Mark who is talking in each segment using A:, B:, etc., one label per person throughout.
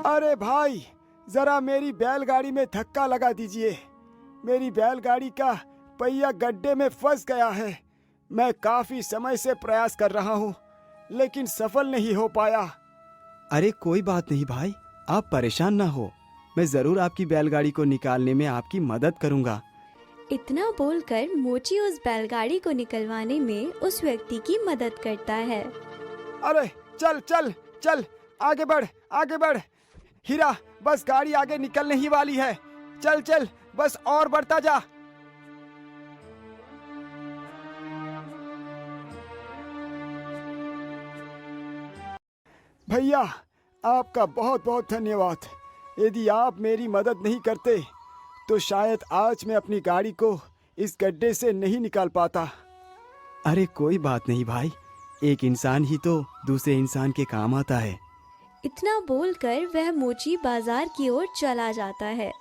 A: अरे भाई, जरा मेरी बैलगाड़ी में धक्का लगा दीजिए। मेरी बैलगाड़ी का पहिया गड्ढे में फंस गया है। मैं काफी समय से प्रयास कर रहा हूँ, लेकिन सफल नहीं हो पाया।
B: अरे कोई बात नहीं भाई, आप परेशान ना हो। मैं जरूर आपकी बैलगाड़ी को निकालने में आपकी मदद करूंगा।
C: इतना बोलकर मोची उस बैलगाड़ी को निकलवाने में उस व्यक्ति की मदद करता है।
A: अरे चल चल चल, आगे बढ़ आगे बढ़। हीरा, बस गाड़ी आगे निकलने ही वाली है। चल चल, बस और बढ़ता जा। भैया, आपका बहुत बहुत धन्यवाद। यदि आप मेरी मदद नहीं करते तो शायद आज मैं अपनी गाड़ी को इस गड्ढे से नहीं निकाल पाता।
B: अरे कोई बात नहीं भाई, एक इंसान ही तो दूसरे इंसान के काम आता है।
C: इतना बोलकर वह मोची बाजार की ओर चला जाता है।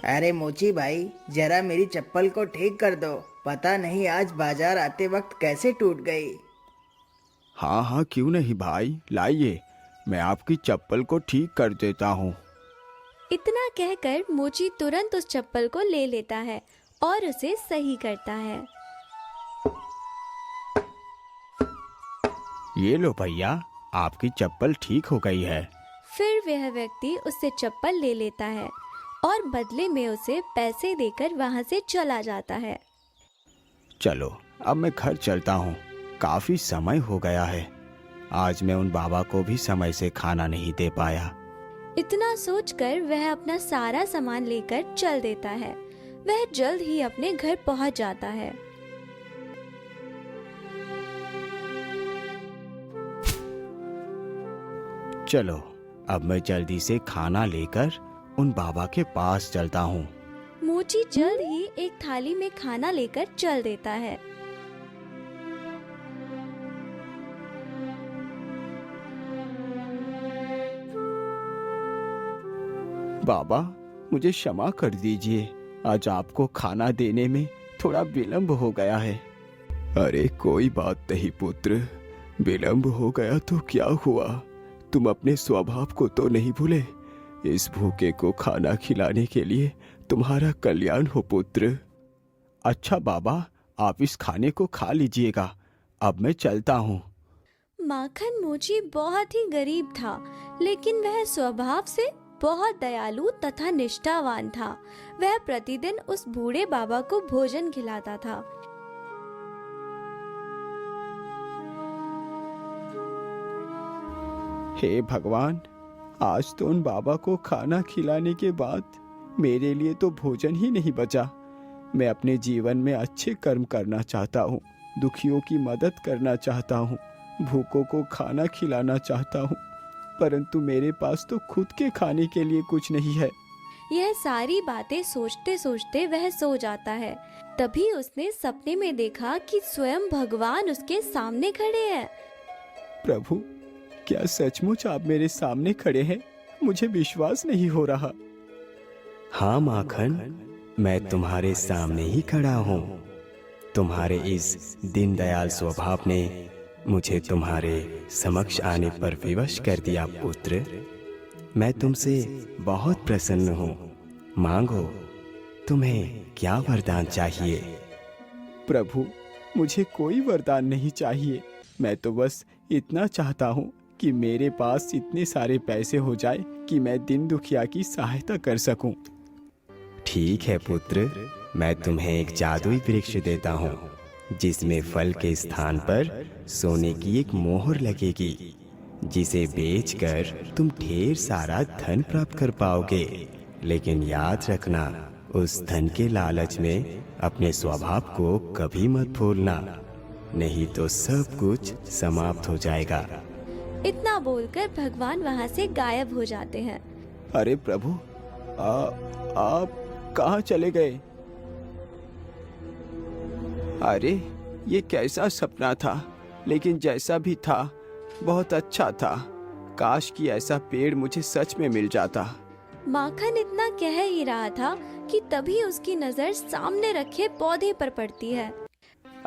D: अरे मोची भाई, जरा मेरी चप्पल को ठीक कर दो। पता नहीं आज बाजार आते वक्त कैसे टूट गई।
A: हाँ हाँ, क्यों नहीं भाई, लाइए, मैं आपकी चप्पल को ठीक कर देता हूँ।
C: इतना कहकर मोची तुरंत उस चप्पल को ले लेता है और उसे सही करता है।
A: ये लो भैया, आपकी चप्पल ठीक हो गई है।
C: फिर वह व्यक्ति उससे चप्पल ले लेता है और बदले में उसे पैसे देकर वहां से चला जाता है।
A: चलो, अब मैं घर चलता हूँ। काफी समय हो गया है। आज मैं उन बाबा को भी समय से खाना नहीं दे पाया।
C: इतना सोचकर वह अपना सारा सामान लेकर चल देता है। वह जल्द ही अपने घर पहुंच जाता है।
A: चलो, अब मैं जल्दी से खाना लेकर उन बाबा के पास चलता हूँ।
C: मोची जल्द ही एक थाली में खाना लेकर चल देता है।
A: बाबा, मुझे क्षमा कर दीजिए, आज आपको खाना देने में थोड़ा विलंब हो गया है। अरे कोई बात नहीं पुत्र, विलंब हो गया तो क्या हुआ, तुम अपने स्वभाव को तो नहीं भूले। इस भूखे को खाना खिलाने के लिए तुम्हारा कल्याण हो पुत्र। अच्छा बाबा, आप इस खाने को खा लीजिएगा, अब मैं चलता हूँ।
C: माखन मोची बहुत ही गरीब था, लेकिन वह स्वभाव से बहुत दयालु तथा निष्ठावान था। वह प्रतिदिन उस बूढ़े बाबा को भोजन खिलाता था।
A: हे भगवान, आज तो उन बाबा को खाना खिलाने के बाद मेरे लिए तो भोजन ही नहीं बचा। मैं अपने जीवन में अच्छे कर्म करना चाहता हूँ, दुखियों की मदद करना चाहता हूँ, भूखों को खाना खिलाना चाहता हूँ, परंतु मेरे पास तो खुद के खाने के लिए कुछ नहीं है।
C: यह सारी बातें सोचते सोचते वह सो जाता है। तभी उसने सपने में देखा कि स्वयं भगवान उसके सामने खड़े हैं।
A: प्रभु, क्या सचमुच आप मेरे सामने खड़े हैं? मुझे विश्वास नहीं हो रहा।
B: हाँ माखन, मैं तुम्हारे सामने ही खड़ा हूँ। तुम्हारे इस दीनदयाल स्वभाव ने मुझे तुम्हारे समक्ष आने पर विवश कर दिया पुत्र। मैं तुमसे बहुत प्रसन्न हूँ। मांगो, तुम्हें क्या वरदान चाहिए?
A: प्रभु, मुझे कोई वरदान नहीं चाहिए। मैं तो बस इतना चाहता हूँ कि मेरे पास इतने सारे पैसे हो जाए कि मैं दीन दुखिया की सहायता कर सकूं।
B: ठीक है पुत्र, मैं तुम्हें एक जादुई वृक्ष देता हूँ, जिसमें फल के स्थान पर सोने की एक मोहर लगेगी, जिसे बेचकर तुम ढेर सारा धन प्राप्त कर पाओगे। लेकिन याद रखना, उस धन के लालच में अपने स्वभाव को कभी मत भूलना, नहीं तो सब कुछ समाप्त हो जाएगा।
C: इतना बोलकर भगवान वहाँ से गायब हो जाते हैं।
A: अरे प्रभु, आप कहाँ चले गए? अरे ये कैसा सपना था, लेकिन जैसा भी था बहुत अच्छा था। काश कि ऐसा पेड़ मुझे सच में मिल जाता।
C: माखन इतना कह ही रहा था कि तभी उसकी नजर सामने रखे पौधे पर पड़ती है।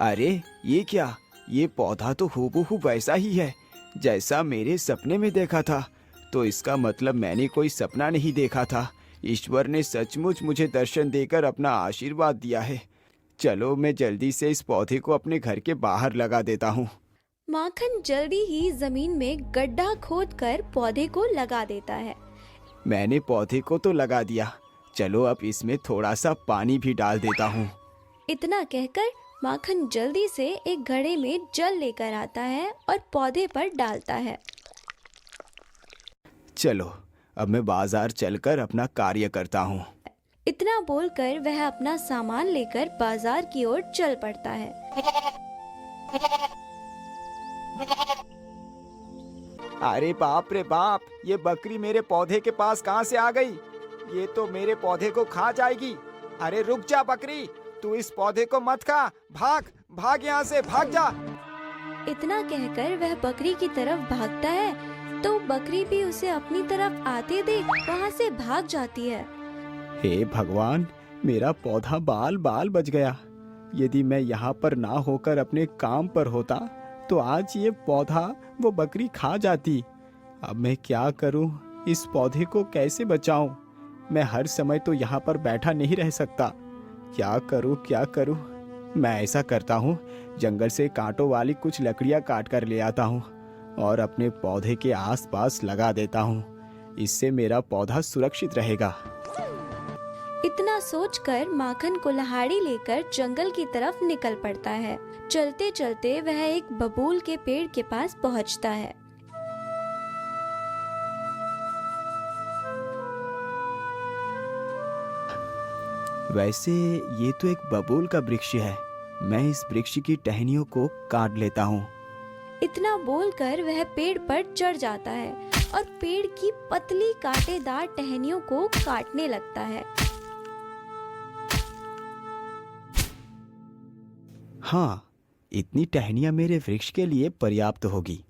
A: अरे ये क्या, ये पौधा तो हूबहू वैसा ही है जैसा मेरे सपने में देखा था। तो इसका मतलब मैंने कोई सपना नहीं देखा था। ईश्वर ने सचमुच मुझे दर्शन देकर अपना आशीर्वाद दिया है। चलो मैं जल्दी से इस पौधे को अपने घर के बाहर लगा देता हूँ।
C: माखन जल्दी ही जमीन में गड्ढा खोदकर पौधे को लगा देता है।
A: मैंने पौधे को तो लगा दिया, चलो अब इसमें थोड़ा सा पानी भी डाल देता हूँ।
C: इतना कहकर माखन जल्दी से एक घड़े में जल लेकर आता है और पौधे पर डालता है।
A: चलो अब मैं बाजार चलकर अपना कार्य करता हूँ।
C: इतना बोलकर वह अपना सामान लेकर बाजार की ओर चल पड़ता है।
A: अरे बाप रे बाप, ये बकरी मेरे पौधे के पास कहाँ से आ गई? ये तो मेरे पौधे को खा जाएगी। अरे रुक जा बकरी, तू इस पौधे को मत खा। भाग भाग यहाँ से, भाग जा।
C: इतना कहकर वह बकरी की तरफ भागता है तो बकरी भी उसे अपनी तरफ आते देख वहाँ से भाग जाती है।
A: हे भगवान, मेरा पौधा बाल बाल बच गया। यदि मैं यहाँ पर ना होकर अपने काम पर होता तो आज ये पौधा वो बकरी खा जाती। अब मैं क्या करूँ, इस पौधे को कैसे बचाऊं? मैं हर समय तो यहाँ पर बैठा नहीं रह सकता। क्या करूँ क्या करूँ? मैं ऐसा करता हूँ, जंगल से कांटों वाली कुछ लकड़ियाँ काट कर ले आता हूँ और अपने पौधे के आसपास लगा देता हूँ। इससे मेरा पौधा सुरक्षित रहेगा।
C: इतना सोचकर माखन कुल्हाड़ी लेकर जंगल की तरफ निकल पड़ता है। चलते चलते वह एक बबूल के पेड़ के पास पहुंचता है।
A: वैसे ये तो एक बबूल का वृक्ष है। मैं इस वृक्ष की टहनियों को काट लेता हूँ।
C: इतना बोलकर वह पेड़ पर चढ़ जाता है और पेड़ की पतली कांटेदार टहनियों को काटने लगता है।
A: हाँ, इतनी टहनियाँ मेरे वृक्ष के लिए पर्याप्त होगी।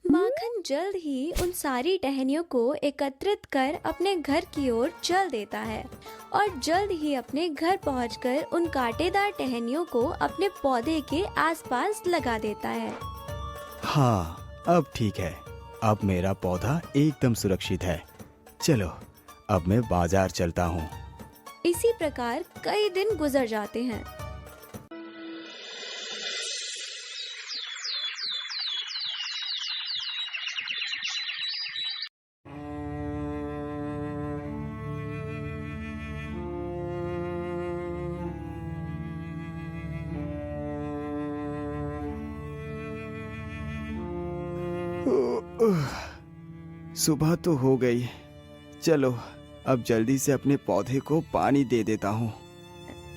C: माखन जल्द ही उन सारी टहनियों को एकत्रित कर अपने घर की ओर चल देता है और जल्द ही अपने घर पहुंचकर उन कांटेदार टहनियों को अपने पौधे के आसपास लगा देता है।
A: हाँ, अब ठीक है। अब मेरा पौधा एकदम सुरक्षित है। चलो अब मैं बाजार चलता हूँ।
C: इसी प्रकार कई दिन गुजर जाते हैं।
A: सुबह तो हो गई। चलो अब जल्दी से अपने पौधे को पानी दे देता हूँ।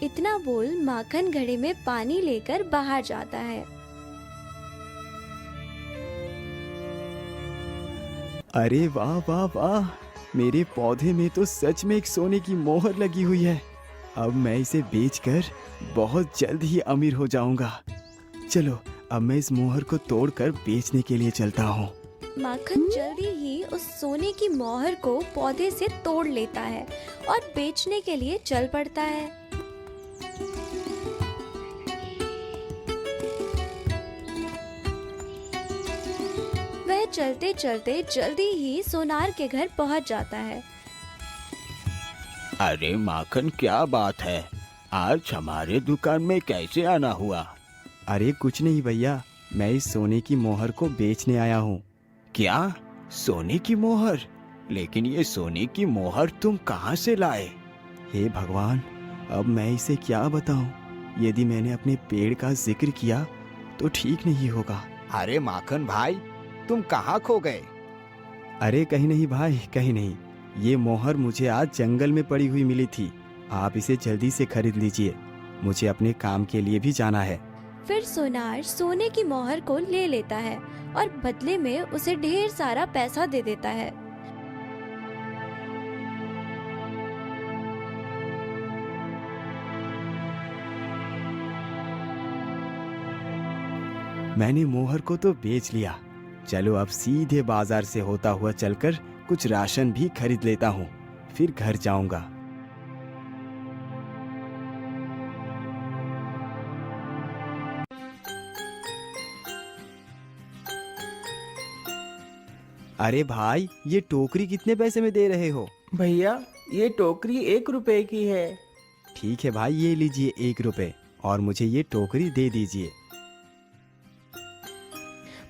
C: इतना बोल माखन घड़े में पानी लेकर बाहर जाता है।
A: अरे वाह वाह वाह, मेरे पौधे में तो सच में एक सोने की मोहर लगी हुई है। अब मैं इसे बेचकर बहुत जल्द ही अमीर हो जाऊंगा। चलो अब मैं इस मोहर को तोड़कर बेचने के लिए चलता हूँ।
C: माखन जल्दी ही उस सोने की मोहर को पौधे से तोड़ लेता है और बेचने के लिए चल पड़ता है। वह चलते चलते जल्दी ही सोनार के घर पहुंच जाता है।
A: अरे माखन, क्या बात है? आज हमारे दुकान में कैसे आना हुआ? अरे कुछ नहीं भैया, मैं इस सोने की मोहर को बेचने आया हूँ। क्या? सोने की मोहर? लेकिन ये सोने की मोहर तुम कहाँ से लाए? हे भगवान, अब मैं इसे क्या बताऊं? यदि मैंने अपने पेड़ का जिक्र किया तो ठीक नहीं होगा। अरे माखन भाई, तुम कहाँ खो गए? अरे कहीं नहीं भाई, कहीं नहीं। ये मोहर मुझे आज जंगल में पड़ी हुई मिली थी। आप इसे जल्दी से खरीद लीजिए, मुझे अपने काम के लिए भी जाना है।
C: फिर सोनार सोने की मोहर को ले लेता है और बदले में उसे ढेर सारा पैसा दे देता है।
B: मैंने मोहर को तो बेच लिया। चलो अब सीधे बाजार से होता हुआ चलकर कुछ राशन भी खरीद लेता हूँ, फिर घर जाऊंगा। अरे भाई, ये टोकरी कितने पैसे में दे रहे हो?
D: भैया ये टोकरी 1 रुपए की है।
B: ठीक है भाई, ये लीजिए 1 रुपए और मुझे ये टोकरी दे दीजिए।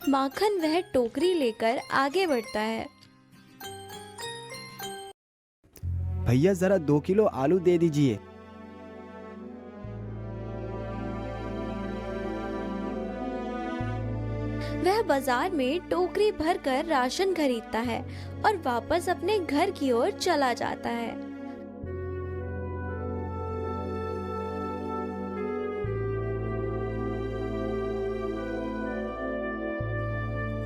C: माखन वह टोकरी लेकर आगे बढ़ता है।
B: भैया जरा 2 किलो आलू दे दीजिए।
C: वह बाजार में टोकरी भरकर राशन खरीदता है और वापस अपने घर की ओर चला जाता है।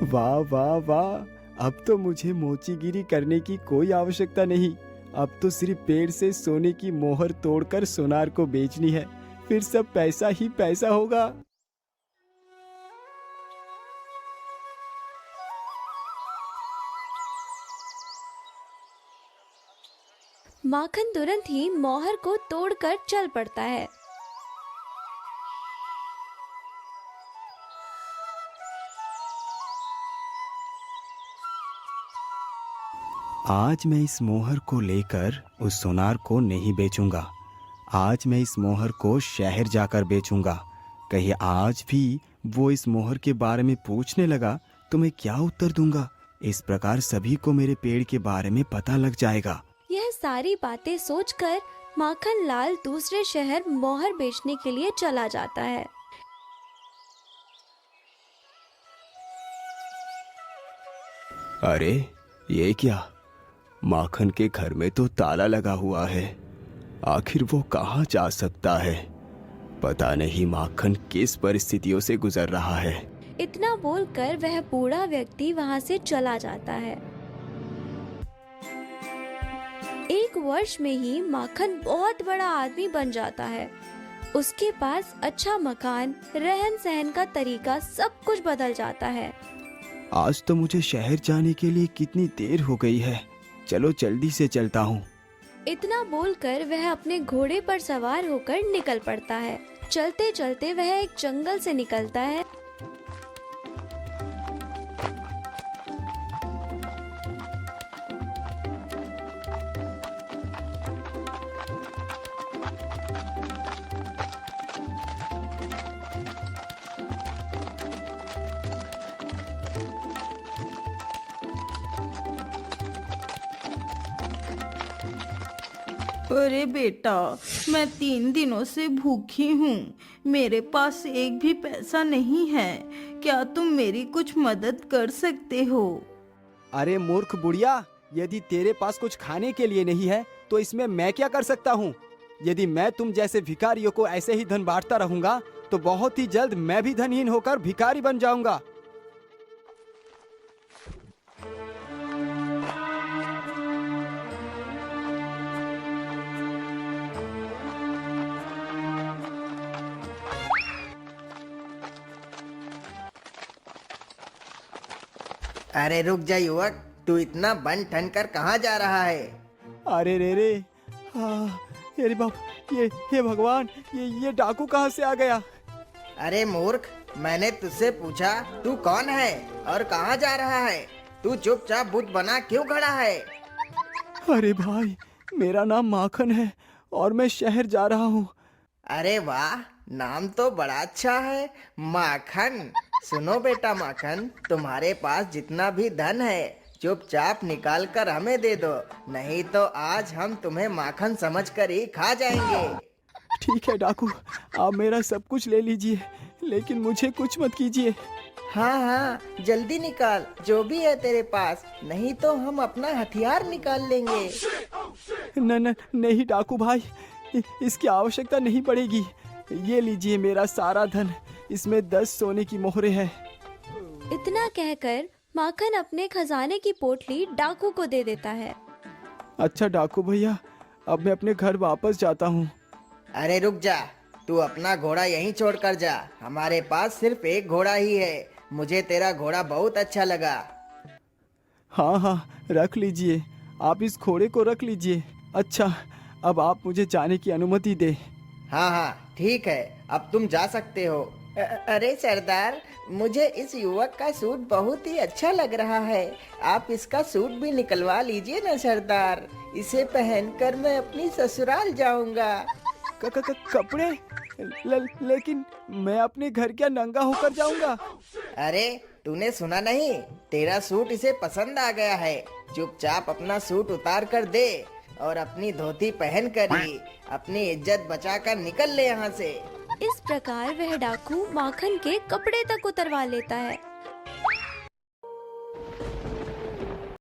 B: वाह वाह वाह, अब तो मुझे मोचीगिरी करने की कोई आवश्यकता नहीं। अब तो सिर्फ पेड़ से सोने की मोहर तोड़कर सोनार को बेचनी है, फिर सब पैसा ही पैसा होगा।
C: माखन तुरंत ही मोहर को तोड़कर चल पड़ता है।
B: आज मैं इस मोहर को लेकर उस सोनार को नहीं बेचूंगा। आज मैं इस मोहर को शहर जाकर बेचूंगा। कहीं आज भी वो इस मोहर के बारे में पूछने लगा तो मैं क्या उत्तर दूंगा? इस प्रकार सभी को मेरे पेड़ के बारे में पता लग जाएगा।
C: यह सारी बातें सोचकर माखन लाल दूसरे शहर मोहर बेचने के लिए चला जाता है।
A: अरे ये क्या? माखन के घर में तो ताला लगा हुआ है। आखिर वो कहाँ जा सकता है? पता नहीं माखन किस परिस्थितियों से गुजर रहा है।
C: इतना बोलकर वह बूढ़ा व्यक्ति वहां से चला जाता है। 1 वर्ष में ही माखन बहुत बड़ा आदमी बन जाता है। उसके पास अच्छा मकान, रहन सहन का तरीका, सब कुछ बदल जाता है।
A: आज तो मुझे शहर जाने के लिए कितनी देर हो गई है। चलो जल्दी से चलता हूँ।
C: इतना बोलकर वह अपने घोड़े पर सवार होकर निकल पड़ता है। चलते चलते वह एक जंगल से निकलता है।
E: अरे बेटा, मैं 3 दिनों से भूखी हूँ। मेरे पास एक भी पैसा नहीं है। क्या तुम मेरी कुछ मदद कर सकते हो?
B: अरे मूर्ख बुढ़िया, यदि तेरे पास कुछ खाने के लिए नहीं है तो इसमें मैं क्या कर सकता हूँ? यदि मैं तुम जैसे भिखारियों को ऐसे ही धन बांटता रहूंगा तो बहुत ही जल्द मैं भी धनहीन होकर भिखारी बन जाऊंगा।
D: अरे रुक जा युवक, तू इतना बन ठन कर कहाँ जा रहा है?
B: अरे रे, अरे बाप, ये भगवान, ये डाकू कहाँ से आ गया?
D: अरे मूर्ख, मैंने तुझसे पूछा तू कौन है और कहाँ जा रहा है? तू चुपचाप बुत बना क्यों खड़ा है?
B: अरे भाई, मेरा नाम माखन है और मैं शहर जा रहा हूँ।
D: अरे वाह, नाम तो बड़ा अच्छा है, माखन। सुनो बेटा माखन, तुम्हारे पास जितना भी धन है चुपचाप निकाल कर हमें दे दो, नहीं तो आज हम तुम्हें माखन समझकर ही खा जाएंगे।
B: ठीक है डाकू, आप मेरा सब कुछ ले लीजिए, लेकिन मुझे कुछ मत कीजिए।
D: हाँ हाँ, जल्दी निकाल जो भी है तेरे पास, नहीं तो हम अपना हथियार निकाल लेंगे।
B: नहीं डाकू भाई, इसकी आवश्यकता नहीं पड़ेगी। ये लीजिए मेरा सारा धन, इसमें 10 सोने की मोहरें हैं।
C: इतना कहकर माखन अपने खजाने की पोटली डाकू को दे देता है।
B: अच्छा डाकू भैया, अब मैं अपने घर वापस जाता हूँ।
D: अरे रुक जा, तू अपना घोड़ा यहीं छोड़ कर जा। हमारे पास सिर्फ एक घोड़ा ही है। मुझे तेरा घोड़ा बहुत अच्छा लगा।
A: हाँ हाँ, रख लीजिए, आप इस घोड़े को रख लीजिए। अच्छा, अब आप मुझे जाने की अनुमति दे।
D: हाँ हाँ ठीक है, अब तुम जा सकते हो। अरे सरदार, मुझे इस युवक का सूट बहुत ही अच्छा लग रहा है। आप इसका सूट भी निकलवा लीजिए ना सरदार। इसे पहनकर मैं अपनी ससुराल जाऊंगा।
A: कपड़े? लेकिन मैं अपने घर क्या नंगा होकर जाऊंगा?
D: अरे तूने सुना नहीं? तेरा सूट इसे पसंद आ गया है। चुपचाप अपना सूट उतार कर दे और अपनी धोती पहन कर ही अपनी इज्जत बचाकर निकल ले यहाँ से।
C: इस प्रकार वह डाकू माखन के कपड़े तक उतरवा लेता है